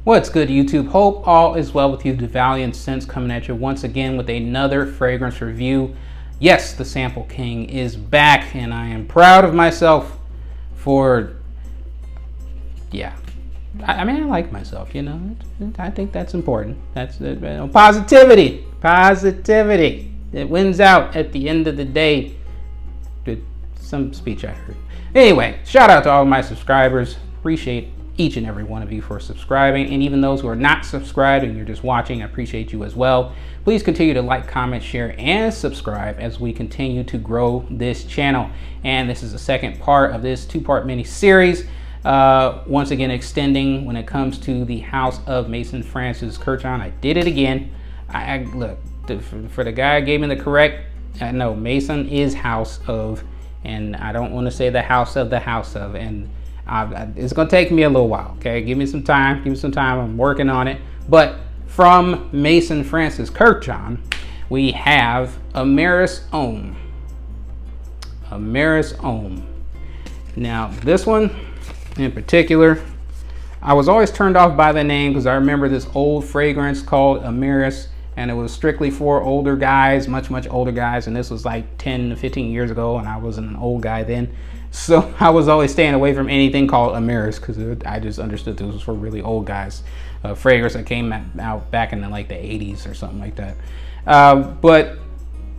What's good, YouTube? Hope all is well with you. The Valiant Scents coming at you once again with another fragrance review. Yes, the Sample King is back, and I am proud of myself for, I mean, I like myself, you know. I think that's important. That's positivity. Positivity. It wins out at the end of the day. Some speech I heard. Anyway, shout out to all of my subscribers. Appreciate each and every one of you for subscribing, and even those who are not subscribed and you're just watching, I appreciate you as well. Please continue to like, comment, share, and subscribe as we continue to grow this channel. And this is the second part of this two-part mini series, once again extending when it comes to the house of Maison Francis Kurkdjian. I did it again. Look, for the guy who gave me the correct, no, Maison is house of, and I don't want to say the house of, and it's going to take me a little while, okay? Give me some time. I'm working on it. But from Maison Francis Kurkdjian, we have Amyris Homme. Amyris Homme. Now, this one in particular, I was always turned off by the name because I remember this old fragrance called Amyris, and it was strictly for older guys, much older guys, and this was like 10 to 15 years ago, and I wasn't an old guy then. So I was always staying away from anything called Amyris because I just understood this was for really old guys. Fragrance that came out back in the 80s or something like that. But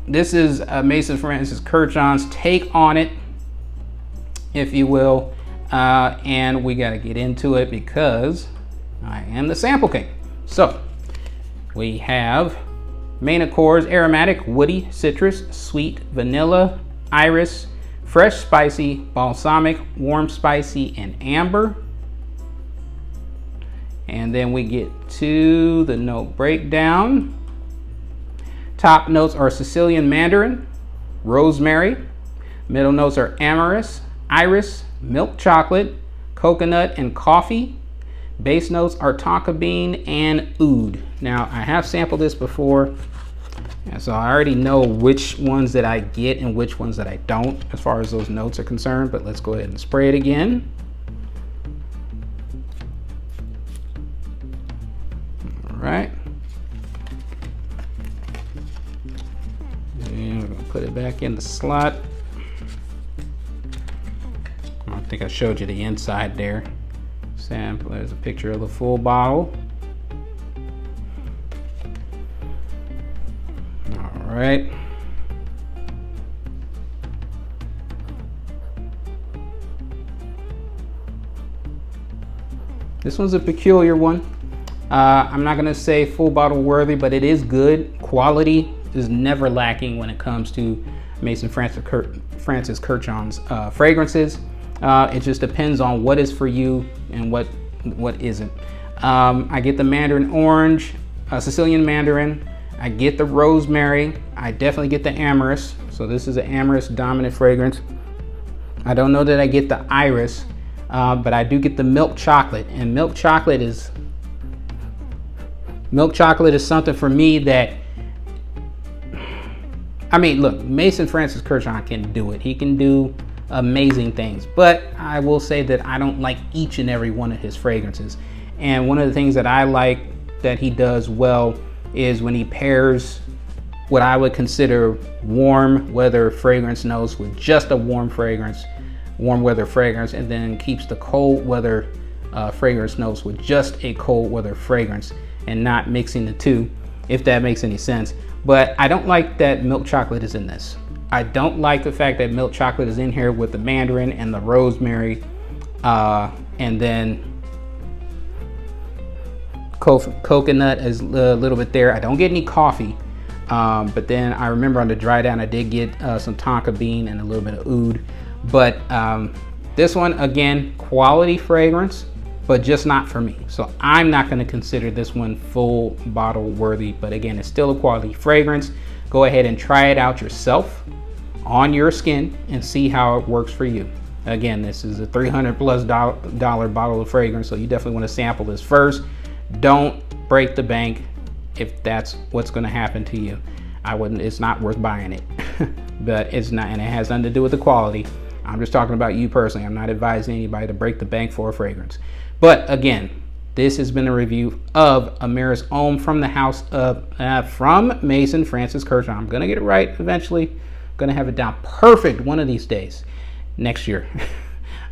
this is Maison Francis Kurkdjian's take on it, if you will. And we got to get into it because I am the Sample King. So we have main accords: aromatic, woody, citrus, sweet, vanilla, iris, fresh, spicy, balsamic, warm, spicy, and amber. And then we get to the note breakdown. Top notes are Sicilian mandarin, rosemary. Middle notes are amyris, iris, milk chocolate, coconut, and coffee. Base notes are tonka bean and oud. Now, I have sampled this before, and so I already know which ones that I get and which ones that I don't as far as those notes are concerned, but let's go ahead and spray it again. All right. And we're gonna put it back in the slot. I think I showed you the inside there. Sample, there's a picture of the full bottle. All right. This one's a peculiar one. I'm not gonna say full bottle worthy, but it is good. Quality is never lacking when it comes to Maison Francis Kurkdjian's fragrances. It just depends on what is for you and what isn't. I get the mandarin orange, Sicilian mandarin. I get the rosemary. I definitely get the amyris. So this is an amyris dominant fragrance. I don't know that I get the iris, but I do get the milk chocolate. And milk chocolate is something for me that, I mean, look, Maison Francis Kurkdjian can do it. He can do amazing things, but I will say that I don't like each and every one of his fragrances. And one of the things that I like that he does well is when he pairs what I would consider warm weather fragrance notes with just a warm weather fragrance, and then keeps the cold weather fragrance notes with just a cold weather fragrance, and not mixing the two, if that makes any sense. But I don't like that milk chocolate is in this. I don't like the fact that milk chocolate is in here with the mandarin and the rosemary, and then coconut is a little bit there. I don't get any coffee, but then I remember on the dry down I did get some tonka bean and a little bit of oud. But this one, again, quality fragrance, but just not for me. So I'm not going to consider this one full bottle worthy, but again, it's still a quality fragrance. Go ahead and try it out yourself on your skin and see how it works for you. Again, this is a $300+ bottle of fragrance, so you definitely want to sample this first. Don't break the bank if that's what's going to happen to you. It's not worth buying it. But it's not, and it has nothing to do with the quality. I'm just talking about you personally. I'm not advising anybody to break the bank for a fragrance. But again, This has been a review of Amyris Homme from the house of, from Maison Francis Kurkdjian. I'm going to get it right eventually. I'm going to have it down perfect one of these days. Next year.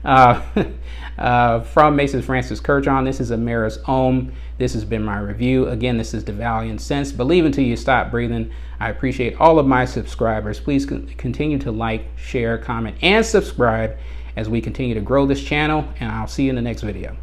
From Maison Francis Kurkdjian, this is Amyris Homme. This has been my review. Again, this is the Valiant Sense. Believe until you stop breathing. I appreciate all of my subscribers. Please continue to like, share, comment, and subscribe as we continue to grow this channel. And I'll see you in the next video.